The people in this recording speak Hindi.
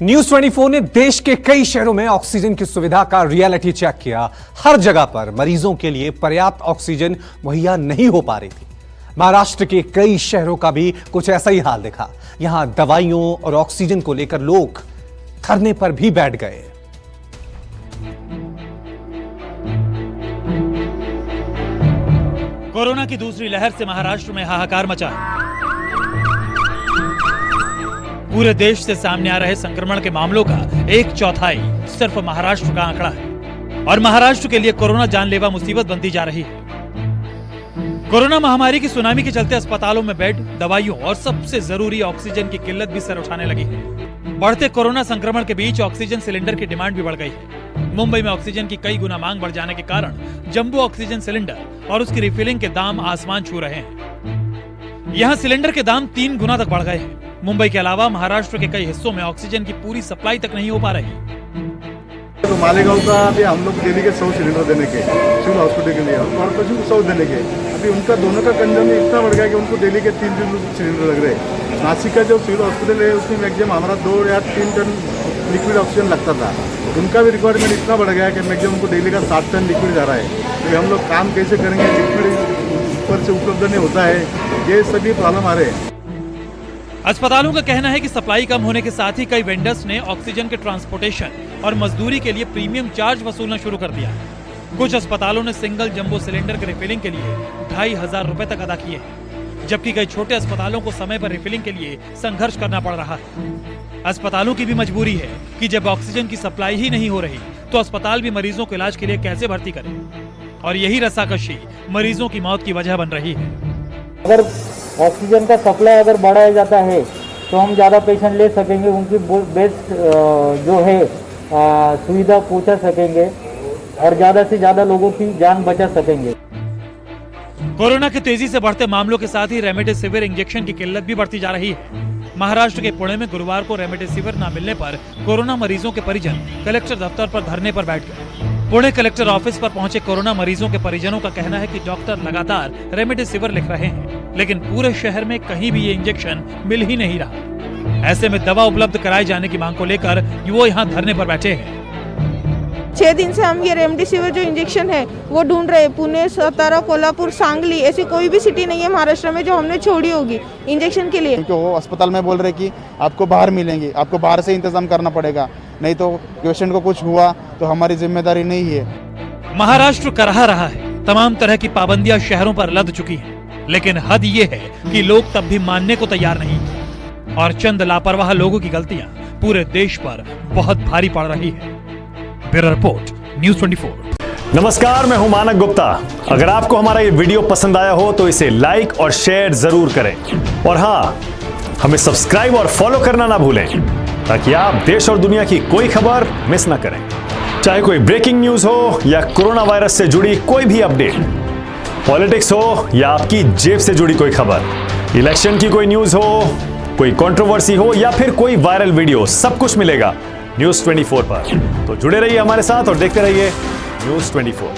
न्यूज 24 ने देश के कई शहरों में ऑक्सीजन की सुविधा का रियलिटी चेक किया। हर जगह पर मरीजों के लिए पर्याप्त ऑक्सीजन मुहैया नहीं हो पा रही थी। महाराष्ट्र के कई शहरों का भी कुछ ऐसा ही हाल दिखा। यहां दवाइयों और ऑक्सीजन को लेकर लोग धरने पर भी बैठ गए। कोरोना की दूसरी लहर से महाराष्ट्र में हाहाकार मचा है। पूरे देश से सामने आ रहे संक्रमण के मामलों का 1/4 सिर्फ महाराष्ट्र का आंकड़ा है और महाराष्ट्र के लिए कोरोना जानलेवा मुसीबत बनती जा रही है। कोरोना महामारी की सुनामी के चलते अस्पतालों में बेड, दवाइयों और सबसे जरूरी ऑक्सीजन की किल्लत भी सर उठाने लगी है। बढ़ते कोरोना संक्रमण के बीच ऑक्सीजन सिलेंडर की डिमांड भी बढ़ गई है। मुंबई में ऑक्सीजन की कई गुना मांग बढ़ जाने के कारण जंबो ऑक्सीजन सिलेंडर और उसकी रिफिलिंग के दाम आसमान छू रहे हैं। यहाँ सिलेंडर के दाम 3 गुना तक बढ़ गए हैं। मुंबई के अलावा महाराष्ट्र के कई हिस्सों में ऑक्सीजन की पूरी सप्लाई तक नहीं हो पा रही। तो मालेगांव का अभी हम लोग डेली के 100 सिलेंडर देने के सिविल हॉस्पिटल के लिए और कॉर्पोरेशन को 100 देने के, अभी उनका दोनों का कंजम इतना बढ़ गया कि उनको डेली के 3 सिलेंडर लग रहे हैं। नासिक का जो सिविल हॉस्पिटल है उसमें मैक्सिमम हमारा 2 या 3 टन लिक्विड ऑक्सीजन लगता था। उनका भी रिक्वायरमेंट इतना बढ़ गया कि मैक्सिमम उनको डेली का 7 टन लिक्विड जा रहा है। तो हम लोग काम कैसे करेंगे, लिक्विड ऊपर से उपलब्ध नहीं होता है, ये सभी प्रॉब्लम आ रहे हैं। अस्पतालों का कहना है कि सप्लाई कम होने के साथ ही कई वेंडर्स ने ऑक्सीजन के ट्रांसपोर्टेशन और मजदूरी के लिए प्रीमियम चार्ज वसूलना शुरू कर दिया। कुछ अस्पतालों ने सिंगल जंबो सिलेंडर के रिफिलिंग के लिए 2,500 रुपए तक अदा किए हैं, जबकि कई छोटे अस्पतालों को समय पर रिफिलिंग के लिए संघर्ष करना पड़ रहा है। अस्पतालों की भी मजबूरी है कि जब ऑक्सीजन की सप्लाई ही नहीं हो रही तो अस्पताल भी मरीजों को इलाज के लिए कैसे भर्ती करें, और यही रस्साकशी मरीजों की मौत की वजह बन रही है। अगर ऑक्सीजन का सप्लाई अगर बढ़ाया जाता है तो हम ज़्यादा पेशेंट ले सकेंगे, उनकी बेस्ट जो है सुविधा पहुंचा सकेंगे और ज़्यादा से ज़्यादा लोगों की जान बचा सकेंगे। कोरोना के तेजी से बढ़ते मामलों के साथ ही रेमडेसिविर इंजेक्शन की किल्लत भी बढ़ती जा रही है। महाराष्ट्र के पुणे में गुरुवार को रेमडेसिविर न मिलने पर कोरोना मरीजों के परिजन कलेक्टर दफ्तर पर धरने पर बैठ गए। पुणे कलेक्टर ऑफिस पर पहुंचे कोरोना मरीजों के परिजनों का कहना है कि डॉक्टर लगातार रेमडेसिविर लिख रहे हैं, लेकिन पूरे शहर में कहीं भी ये इंजेक्शन मिल ही नहीं रहा। ऐसे में दवा उपलब्ध कराए जाने की मांग को लेकर वो यहाँ धरने पर बैठे हैं। 6 दिन से हम ये रेमडेसिविर जो इंजेक्शन है वो ढूंढ रहे हैं। पुणे, सातारा, कोल्हापुर, सांगली, ऐसी कोई भी सिटी नहीं है महाराष्ट्र में जो हमने छोड़ी होगी इंजेक्शन के लिए। क्योंकि वो अस्पताल में बोल रहे कि आपको बाहर मिलेंगे, आपको बाहर से इंतजाम करना पड़ेगा, नहीं तो पेशेंट को कुछ हुआ तो हमारी जिम्मेदारी नहीं है। महाराष्ट्र कराह रहा है, तमाम तरह की पाबंदियां शहरों पर लद चुकी हैं, लेकिन हद ये है कि लोग तब भी मानने को तैयार नहीं है और चंद लापरवाह लोगों की गलतियां पूरे देश पर बहुत भारी पड़ रही है। Bureau report, news 24। नमस्कार, मैं हूं मानक गुप्ता। अगर आपको हमारा ये वीडियो पसंद आया हो तो इसे लाइक और शेयर जरूर करें, और हाँ, हमें सब्सक्राइब और फॉलो करना ना भूलें ताकि आप देश और दुनिया की कोई खबर मिस ना करें। चाहे कोई ब्रेकिंग न्यूज हो या कोरोना वायरस से जुड़ी कोई भी अपडेट, पॉलिटिक्स हो या आपकी जेब से जुड़ी कोई खबर, इलेक्शन की कोई न्यूज हो, कोई कंट्रोवर्सी हो या फिर कोई वायरल वीडियो, सब कुछ मिलेगा न्यूज 24 पर। तो जुड़े रहिए हमारे साथ और देखते रहिए न्यूज 24।